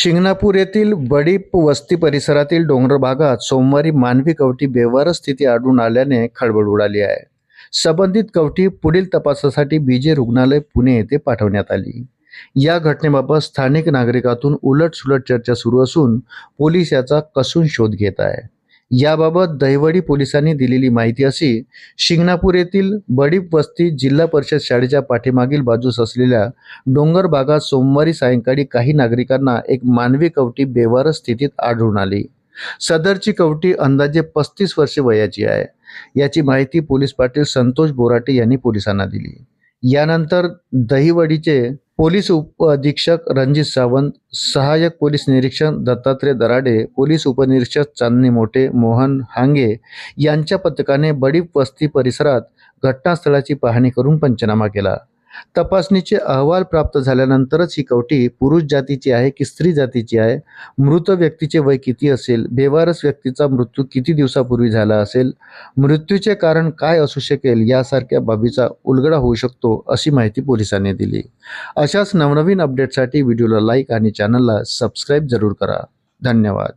शिंगणापूर येथील बडीप वस्ती परिसरातील डोंगर भागात सोमवारी मानवी कवटी बेवारस स्थिती आढळून आल्याने खळबळ उडाली आहे. संबंधित कवटी पुढील तपासासाठी बीजे रुग्णालय पुणे येथे पाठवण्यात आली. या घटनेबाबत स्थानिक नागरिकातून उलटसुलट चर्चा सुरू असून पोलीस याचा कसून शोध घेत आहे. याबाबत दहिवडी पोलिसांनी दिलेली माहिती अशी: शिंगणापूर येथील बडीप वस्ती जिल्हा परिषद शाळेच्या पाठीमागील बाजूस असलेल्या डोंगर भागात सोमवारी सायंकाळी काही नागरिकांना एक मानवी कवटी बेवारस स्थितीत आढळून आली. सदरची कवटी अंदाजे 35 वर्षे वयाची आहे. याची माहिती पोलीस पाटील संतोष बोराटे यांनी पोलिसांना दिली. यानंतर दहिवडीचे पोलीस उपअधीक्षक रणजित सावंत, सहाय्यक पोलीस निरीक्षक दत्तात्रय दराडे, पोलीस उपनिरीक्षक चांदणी मोठे, मोहन हांगे यांच्या पथकाने बडीप वस्ती परिसरात घटनास्थळाची पाहणी करून पंचनामा केला. तपासणीचे अहवाल प्राप्त झाल्यानंतरच ही कवटी पुरुष जातीची आहे की स्त्री जातीची आहे, मृत व्यक्तीचे वय किती असेल, बेवारस व्यक्तीचा मृत्यू किती दिवसापूर्वी झाला असेल, मृत्यूचे कारण काय असू शकेल यासारख्या बाबीचा उलगडा होऊ शकतो, अशी माहिती पोलिसांनी दिली. अशाच नवनवीन अपडेटसाठी व्हिडिओला लाईक आणि चॅनलला सबस्क्राईब जरूर करा. धन्यवाद.